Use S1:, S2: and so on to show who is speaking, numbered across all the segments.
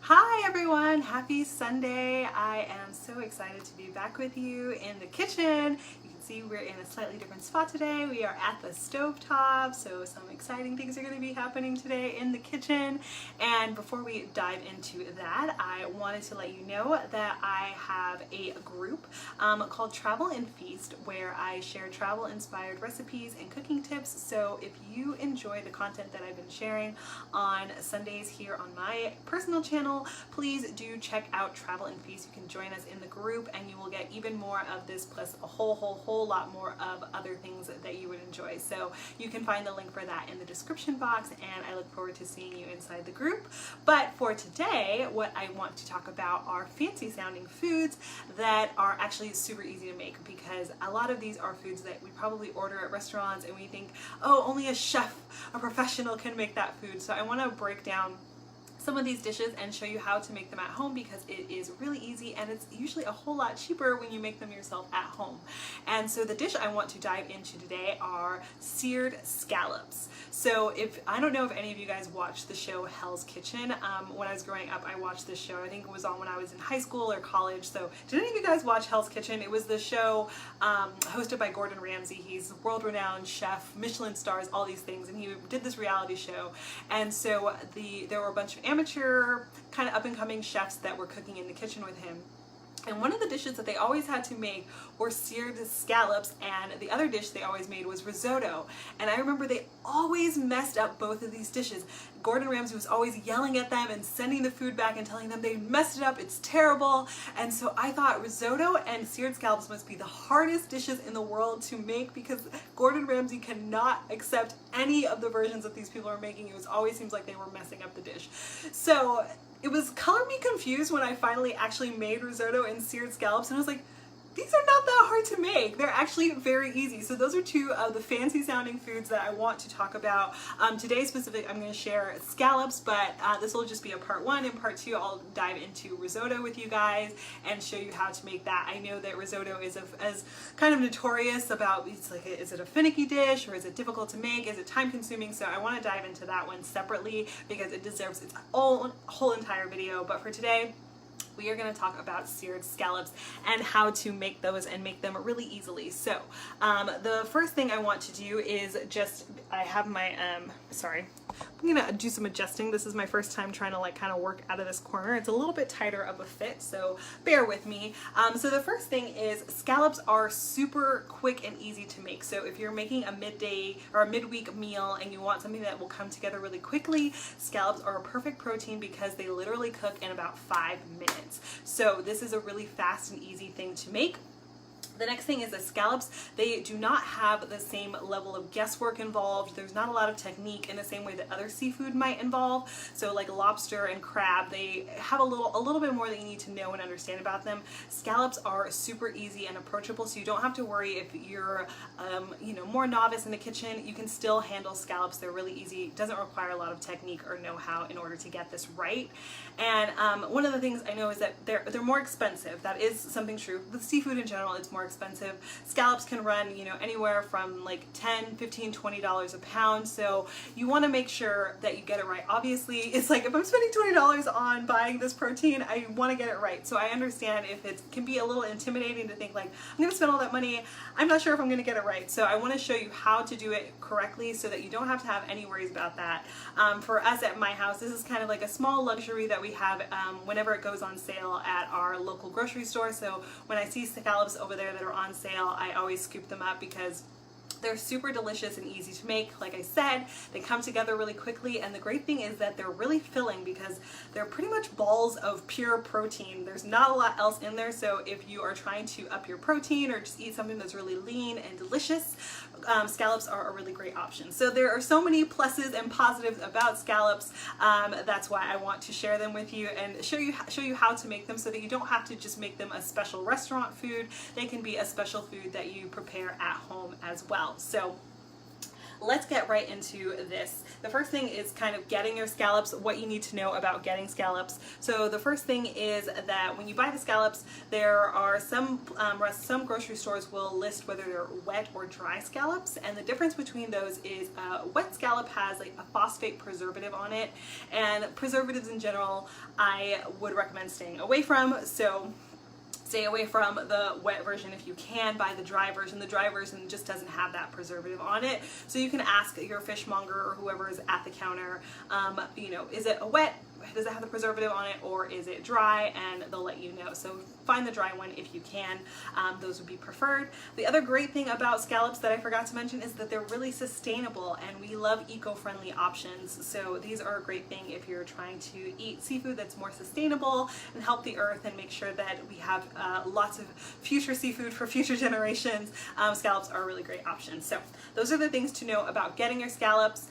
S1: Hi everyone, happy Sunday. I am so excited to be back with you in the kitchen. You can see we're in a slightly different spot today. We are at the stovetop, so some exciting things are going to be happening today in the kitchen. And before we dive into that, I wanted to let you know that I have a group called Travel and Feast where I share travel inspired recipes and cooking tips. So if you enjoy the content that I've been sharing on Sundays here on my personal channel, please do check out Travel and Feast. You can join us in the group and you will get even more of this plus a whole lot more of other things that you would enjoy. So you can find the link for that in the description box, and I look forward to seeing you inside the group. But for today, what I want to talk about are fancy sounding foods that are actually super easy to make, because a lot of these are foods that we probably order at restaurants and we think, oh, only a chef, a professional can make that food. So I want to break down some of these dishes and show you how to make them at home, because it is really easy and it's usually a whole lot cheaper when you make them yourself at home. And so the dish I want to dive into today are seared scallops. So I don't know if any of you guys watched the show Hell's Kitchen. When I was growing up, I watched this show. I think it was on when I was in high school or college. So did any of you guys watch Hell's Kitchen? It was the show hosted by Gordon Ramsay. He's a world-renowned chef, Michelin stars, all these things, and he did this reality show. And so there were a bunch of amateur kind of up-and-coming chefs that were cooking in the kitchen with him. And one of the dishes that they always had to make were seared scallops, and the other dish they always made was risotto. And I remember they always messed up both of these dishes. Gordon Ramsay was always yelling at them and sending the food back and telling them they messed it up, it's terrible. And so I thought risotto and seared scallops must be the hardest dishes in the world to make, because Gordon Ramsay cannot accept any of the versions that these people are making. It always seems like they were messing up the dish. So it was color me confused when I finally actually made risotto and seared scallops, and I was like, these are not that hard to make. They're actually very easy. So those are two of the fancy sounding foods that I want to talk about. Today specifically, I'm going to share scallops, but this will just be a part one. In part two, I'll dive into risotto with you guys and show you how to make that. I know that risotto is as kind of notorious about, it's like, is it a finicky dish, or is it difficult to make? Is it time consuming? So I want to dive into that one separately because it deserves its own whole entire video. But for today, we are going to talk about seared scallops and how to make those and make them really easily. So the first thing I want to do is I have my, sorry, I'm going to do some adjusting. This is my first time trying to kind of work out of this corner. It's a little bit tighter of a fit, so bear with me. So the first thing is scallops are super quick and easy to make. So if you're making a midday or a midweek meal and you want something that will come together really quickly, scallops are a perfect protein because they literally cook in about 5 minutes. So this is a really fast and easy thing to make. The next thing is the scallops. They do not have the same level of guesswork involved. There's not a lot of technique in the same way that other seafood might involve. So like lobster and crab, they have a little bit more that you need to know and understand about them. Scallops are super easy and approachable, so you don't have to worry if you're more novice in the kitchen. You can still handle scallops. They're really easy. It doesn't require a lot of technique or know-how in order to get this right. And one of the things I know is that they're more expensive. That is something true. With seafood in general, it's more expensive. Scallops can run, anywhere from like $10, $15, $20 a pound. So you want to make sure that you get it right. Obviously, it's like if I'm spending $20 on buying this protein, I want to get it right. So I understand if it can be a little intimidating to think like, I'm going to spend all that money, I'm not sure if I'm going to get it right. So I want to show you how to do it correctly so that you don't have to have any worries about that. For us at my house, this is kind of like a small luxury that we have whenever it goes on sale at our local grocery store. So when I see scallops over there that are on sale, I always scoop them up because they're super delicious and easy to make. Like I said, they come together really quickly, and the great thing is that they're really filling because they're pretty much balls of pure protein. There's not a lot else in there, so if you are trying to up your protein or just eat something that's really lean and delicious, scallops are a really great option. So there are so many pluses and positives about scallops. That's why I want to share them with you and show you how to make them so that you don't have to just make them a special restaurant food. They can be a special food that you prepare at home as well. So let's get right into this. The first thing is kind of getting your scallops, what you need to know about getting scallops. So the first thing is that when you buy the scallops, there are some grocery stores will list whether they're wet or dry scallops, and the difference between those is wet scallop has like a phosphate preservative on it, and preservatives in general I would recommend staying away from. So stay away from the wet version if you can. Buy the dry version. The dry version just doesn't have that preservative on it. So you can ask your fishmonger or whoever is at the counter, you know, is it a wet? Does it have the preservative on it, or is it dry? And they'll let you know. So find the dry one if you can. Those would be preferred. The other great thing about scallops that I forgot to mention is that they're really sustainable, and we love eco-friendly options. So these are a great thing if you're trying to eat seafood that's more sustainable and help the earth and make sure that we have lots of future seafood for future generations. Scallops are a really great option. So those are the things to know about getting your scallops.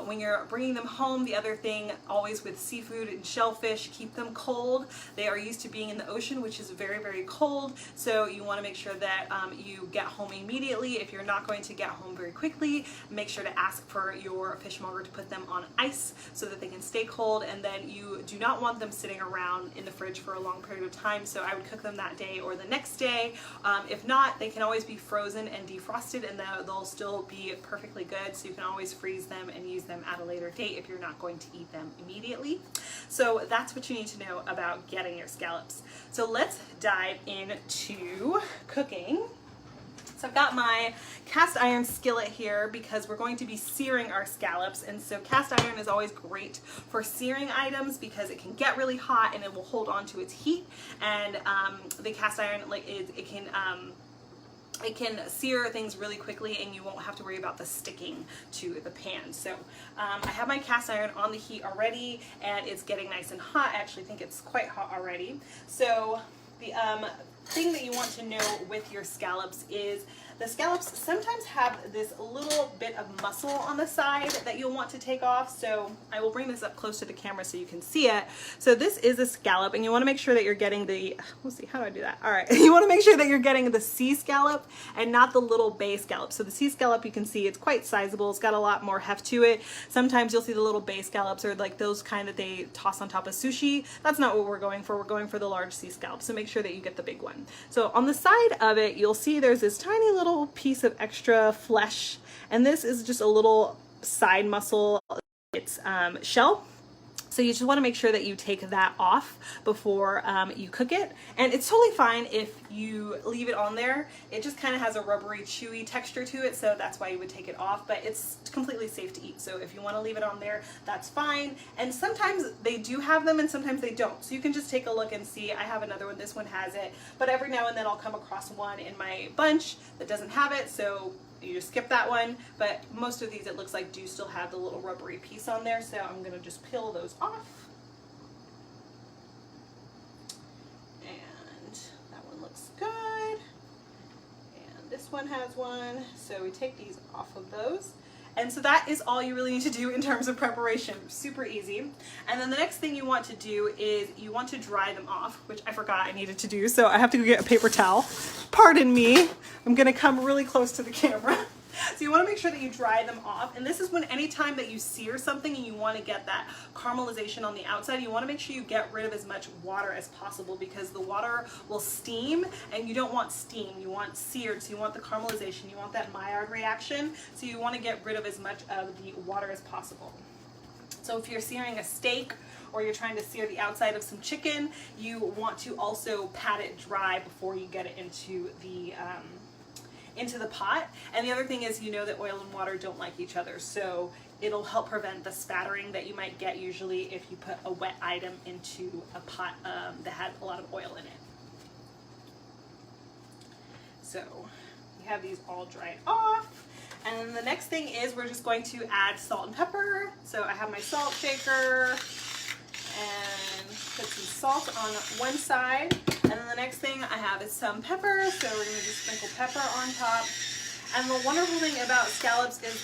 S1: When you're bringing them home, the other thing always with seafood and shellfish, keep them cold. They are used to being in the ocean, which is very, very cold. So you want to make sure that you get home immediately. If you're not going to get home very quickly, make sure to ask for your fishmonger to put them on ice so that they can stay cold. And then you do not want them sitting around in the fridge for a long period of time. So I would cook them that day or the next day. If not, they can always be frozen and defrosted, and they'll still be perfectly good. So you can always freeze them and use them at a later date if you're not going to eat them immediately. So that's what you need to know about getting your scallops. So let's dive into cooking. So I've got my cast iron skillet here because we're going to be searing our scallops, and so cast iron is always great for searing items because it can get really hot and it will hold on to its heat, and the cast iron it can sear things really quickly, and you won't have to worry about the sticking to the pan. So I have my cast iron on the heat already, and it's getting nice and hot. I actually think it's quite hot already. So the thing that you want to know with your scallops is the scallops sometimes have this little bit of muscle on the side that you'll want to take off. So I will bring this up close to the camera so you can see it. So this is a scallop, and you want to make sure that you're getting the, let's see, how do I do that? All right, you want to make sure that you're getting the sea scallop and not the little bay scallop. So the sea scallop, you can see it's quite sizable. It's got a lot more heft to it. Sometimes you'll see the little bay scallops, or like those kind that they toss on top of sushi. That's not what we're going for. We're going for the large sea scallop. So make sure that you get the big one. So on the side of it, you'll see there's this tiny little piece of extra flesh, and this is just a little side muscle. It's shell. So you just want to make sure that you take that off before you cook it. And it's totally fine if you leave it on there. It just kind of has a rubbery, chewy texture to it, so that's why you would take it off, but it's completely safe to eat. So if you want to leave it on there, that's fine. And sometimes they do have them and sometimes they don't. So you can just take a look and see. I have another one, this one has it, but every now and then I'll come across one in my bunch that doesn't have it, so you just skip that one. But most of these, it looks like, do still have the little rubbery piece on there, so I'm gonna just peel those off. And that one looks good, and this one has one, so we take these off of those. And so that is all you really need to do in terms of preparation. Super easy. And then the next thing you want to do is you want to dry them off, which I forgot I needed to do, so I have to go get a paper towel. Pardon me. I'm gonna come really close to the camera. So you want to make sure that you dry them off, and this is when anytime that you sear something and you want to get that caramelization on the outside, you want to make sure you get rid of as much water as possible, because the water will steam and you don't want steam, you want seared, so you want the caramelization, you want that Maillard reaction, so you want to get rid of as much of the water as possible. So if you're searing a steak or you're trying to sear the outside of some chicken, you want to also pat it dry before you get it into the pot. And the other thing is, you know that oil and water don't like each other, so it'll help prevent the spattering that you might get usually if you put a wet item into a pot that had a lot of oil in it. So you have these all dried off, and then the next thing is we're just going to add salt and pepper. So I have my salt shaker, and put some salt on one side, and then the next thing I have is some pepper, so we're going to just sprinkle pepper on top. And the wonderful thing about scallops is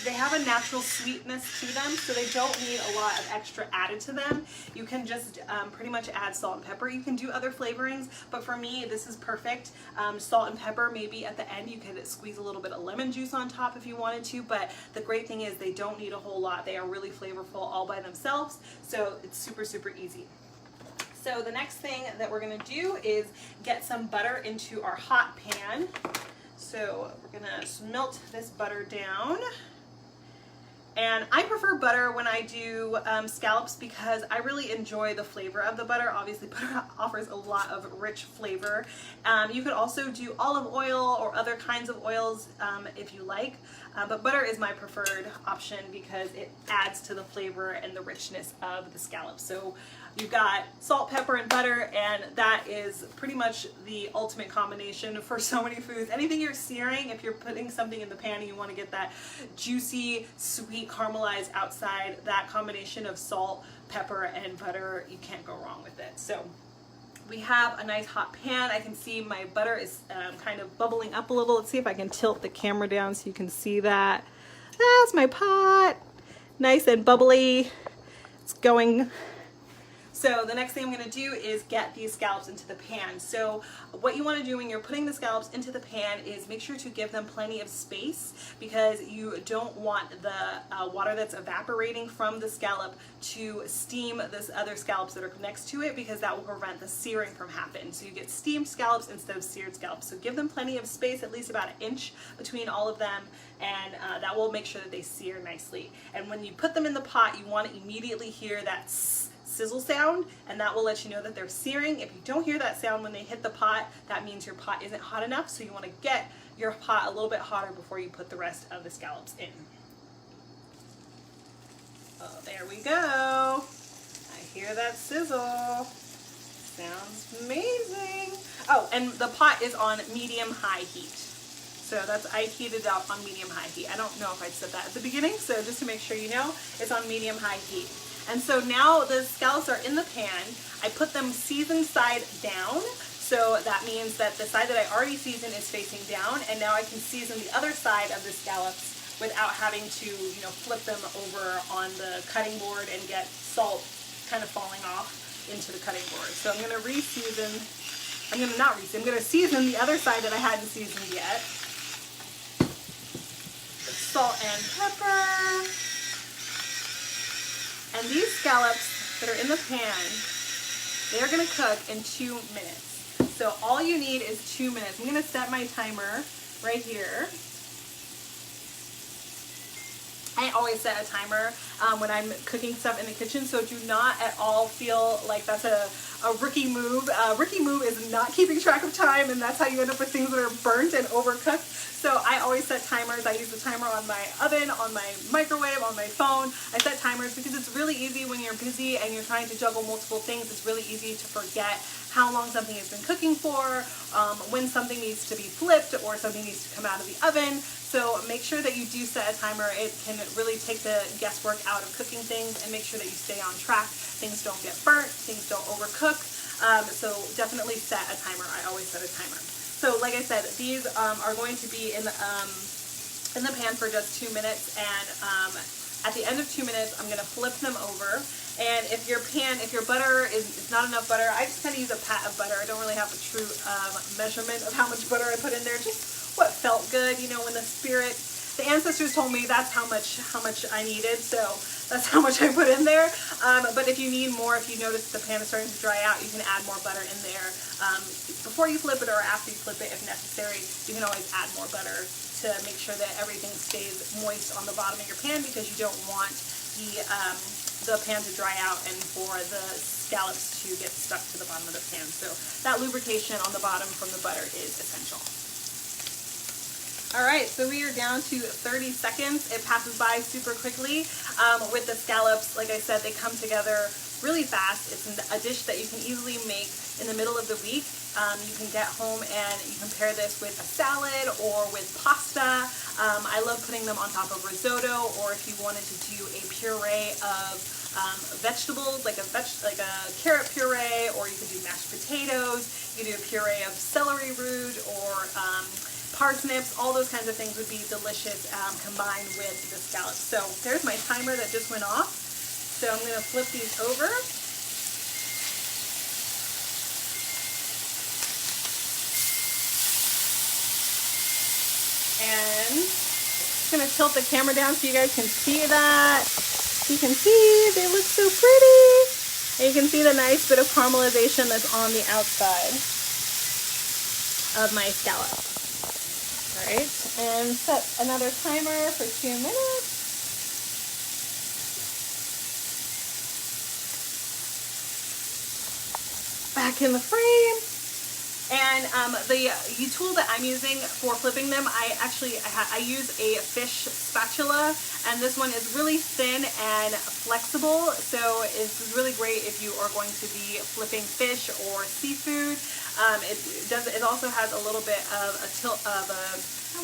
S1: they have a natural sweetness to them, so they don't need a lot of extra added to them. You can just pretty much add salt and pepper. You can do other flavorings, but for me, this is perfect. Salt and pepper, maybe at the end you could squeeze a little bit of lemon juice on top if you wanted to, but the great thing is they don't need a whole lot. They are really flavorful all by themselves, so it's super, super easy. So the next thing that we're gonna do is get some butter into our hot pan. So we're gonna melt this butter down. And I prefer butter when I do scallops because I really enjoy the flavor of the butter. Obviously, butter offers a lot of rich flavor. You could also do olive oil or other kinds of oils if you like, but butter is my preferred option because it adds to the flavor and the richness of the scallops. So you've got salt, pepper, and butter, and that is pretty much the ultimate combination for so many foods. Anything you're searing, if you're putting something in the pan and you want to get that juicy, sweet, caramelized outside, that combination of salt, pepper, and butter, you can't go wrong with it. So we have a nice hot pan. I can see my butter is kind of bubbling up a little. Let's see if I can tilt the camera down so you can see that. That's my pot. Nice and bubbly. It's going. So the next thing I'm going to do is get these scallops into the pan. So what you want to do when you're putting the scallops into the pan is make sure to give them plenty of space because you don't want the water that's evaporating from the scallop to steam this other scallops that are next to it, because that will prevent the searing from happening. So you get steamed scallops instead of seared scallops. So give them plenty of space, at least about an inch between all of them, and that will make sure that they sear nicely. And when you put them in the pot, you want to immediately hear that sizzle sound, and that will let you know that they're searing. If you don't hear that sound when they hit the pot, that means your pot isn't hot enough, so you want to get your pot a little bit hotter before you put the rest of the scallops in. Oh, there we go. I hear that sizzle. Sounds amazing. Oh, and the pot is on medium-high heat. So I heated up on medium-high heat. I don't know if I said that at the beginning, so just to make sure you know, it's on medium-high heat. And so now the scallops are in the pan. I put them seasoned side down. So that means that the side that I already seasoned is facing down, and now I can season the other side of the scallops without having to, flip them over on the cutting board and get salt kind of falling off into the cutting board. So I'm gonna I'm gonna season the other side that I hadn't seasoned yet. Salt and pepper. And these scallops that are in the pan, they're gonna cook in 2 minutes. So all you need is 2 minutes. I'm gonna set my timer right here. I always set a timer when I'm cooking stuff in the kitchen, so do not at all feel like that's a rookie move. Rookie move is not keeping track of time, and that's how you end up with things that are burnt and overcooked. So I always set timers. I use the timer on my oven, on my microwave, on my phone. I set timers because it's really easy when you're busy and you're trying to juggle multiple things. It's really easy to forget how long something has been cooking for, when something needs to be flipped or something needs to come out of the oven. So make sure that you do set a timer. It can really take the guesswork out of cooking things, and make sure that you stay on track. Things don't get burnt, things don't overcook. So definitely set a timer. I always set a timer. So like I said, these are going to be in the pan for just 2 minutes, and at the end of 2 minutes, I'm gonna flip them over. And if your butter is not enough butter, I just kind of use a pat of butter. I don't really have a true measurement of how much butter I put in there, just what felt good, when the ancestors told me that's how much I needed, so that's how much I put in there. But if you need more, if you notice the pan is starting to dry out, you can add more butter in there. Before you flip it or after you flip it, if necessary, you can always add more butter to make sure that everything stays moist on the bottom of your pan, because you don't want the pan to dry out and for the scallops to get stuck to the bottom of the pan. So that lubrication on the bottom from the butter is essential. All right, so we are down to 30 seconds. It passes by super quickly. With the scallops, like I said, they come together really fast. It's a dish that you can easily make in the middle of the week. You can get home and you can pair this with a salad or with pasta. I love putting them on top of risotto, or if you wanted to do a puree of vegetables, like a carrot puree, or you could do mashed potatoes. You could do a puree of celery root or parsnips, all those kinds of things would be delicious combined with the scallops. So there's my timer that just went off. So I'm going to flip these over. And I'm going to tilt the camera down so you guys can see that. You can see they look so pretty. And you can see the nice bit of caramelization that's on the outside of my scallop. All right, and set another timer for 2 minutes. Back in the frame. And the tool that I'm using for flipping them, I use a fish spatula, and this one is really thin and flexible, so it's really great if you are going to be flipping fish or seafood. It also has a little bit of a tilt of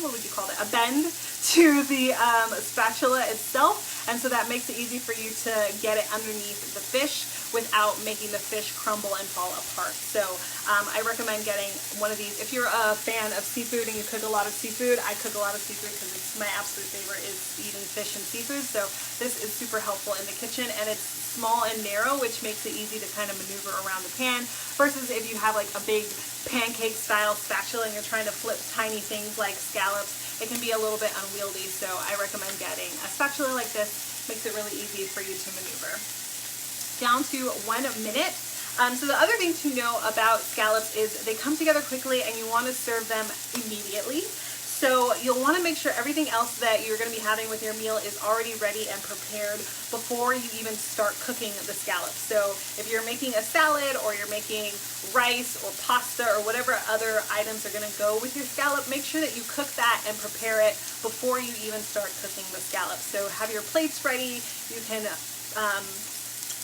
S1: what would you call it? A bend to the spatula itself, and so that makes it easy for you to get it underneath the fish without making the fish crumble and fall apart. So I recommend getting one of these. If you're a fan of seafood and you cook a lot of seafood, I cook a lot of seafood because it's my absolute favorite is eating fish and seafood. So this is super helpful in the kitchen, and it's small and narrow, which makes it easy to kind of maneuver around the pan, versus if you have like a big pancake style spatula and you're trying to flip tiny things like scallops, it can be a little bit unwieldy. So I recommend getting a spatula like this. Makes it really easy for you to maneuver. Down to 1 minute. So the other thing to know about scallops is they come together quickly and you want to serve them immediately. So you'll want to make sure everything else that you're going to be having with your meal is already ready and prepared before you even start cooking the scallops. So if you're making a salad or you're making rice or pasta or whatever other items are going to go with your scallop, make sure that you cook that and prepare it before you even start cooking the scallops. So have your plates ready. You can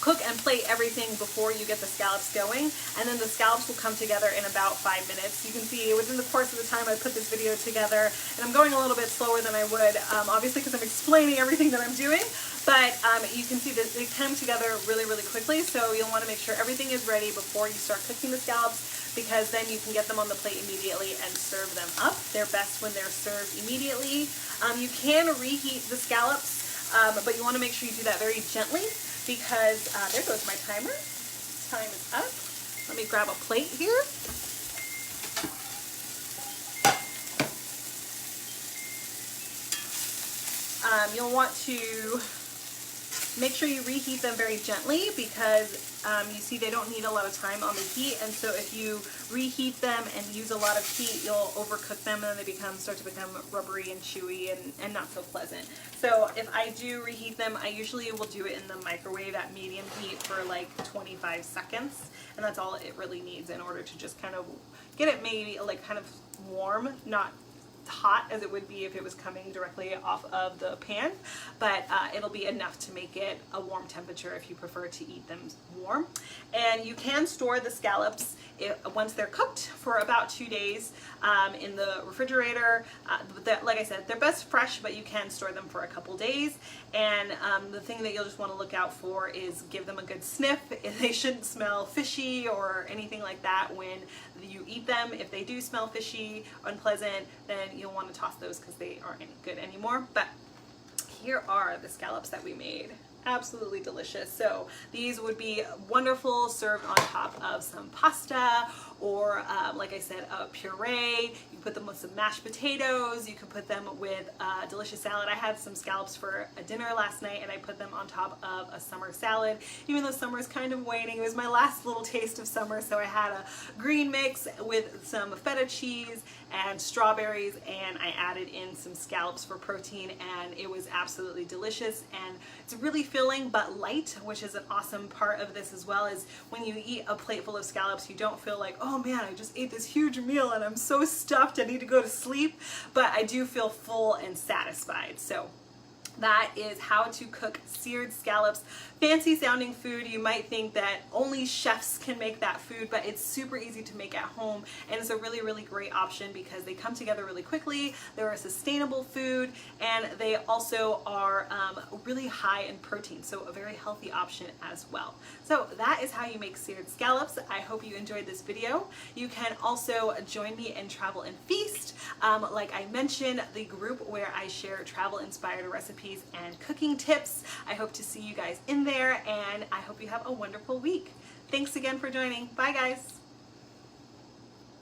S1: cook and plate everything before you get the scallops going, and then the scallops will come together in about 5 minutes. You can see within the course of the time I put this video together, and I'm going a little bit slower than I would, obviously because I'm explaining everything that I'm doing, but you can see that they come together really, really quickly, so you'll want to make sure everything is ready before you start cooking the scallops, because then you can get them on the plate immediately and serve them up. They're best when they're served immediately. You can reheat the scallops, but you want to make sure you do that very gently, because there goes my timer. Time is up. Let me grab a plate here. You'll want to make sure you reheat them very gently, because you see they don't need a lot of time on the heat, and so if you reheat them and use a lot of heat, you'll overcook them and then they start to become rubbery and chewy and not so pleasant. So if I do reheat them, I usually will do it in the microwave at medium heat for like 25 seconds, and that's all it really needs in order to just kind of get it maybe like kind of warm, not hot as it would be if it was coming directly off of the pan, but it'll be enough to make it a warm temperature if you prefer to eat them warm. And you can store the scallops once they're cooked for about 2 days in the refrigerator. Like I said, they're best fresh, but you can store them for a couple days. And the thing that you'll just want to look out for is give them a good sniff. They shouldn't smell fishy or anything like that when you eat them. If they do smell fishy, unpleasant, then you'll want to toss those because they aren't any good anymore. But here are the scallops that we made. Absolutely delicious. So these would be wonderful served on top of some pasta, or like I said, a puree. You put them with some mashed potatoes. You can put them with a delicious salad. I had some scallops for a dinner last night, and I put them on top of a summer salad. Even though summer is kind of waning, it was my last little taste of summer, so I had a green mix with some feta cheese and strawberries, and I added in some scallops for protein, and it was absolutely delicious. And it's really filling but light, which is an awesome part of this as well, is when you eat a plate full of scallops, you don't feel like, oh man, I just ate this huge meal and I'm so stuffed I need to go to sleep, but I do feel full and satisfied. So That is how to cook seared scallops. Fancy sounding food. You might think that only chefs can make that food, but it's super easy to make at home, and it's a really, really great option because they come together really quickly. They're a sustainable food, and they also are really high in protein, so a very healthy option as well. So that is how you make seared scallops. I hope you enjoyed this video. You can also join me in Travel and Feast. Like I mentioned, the group where I share travel-inspired recipes and cooking tips. I hope to see you guys in there, and I hope you have a wonderful week. Thanks again for joining. Bye guys.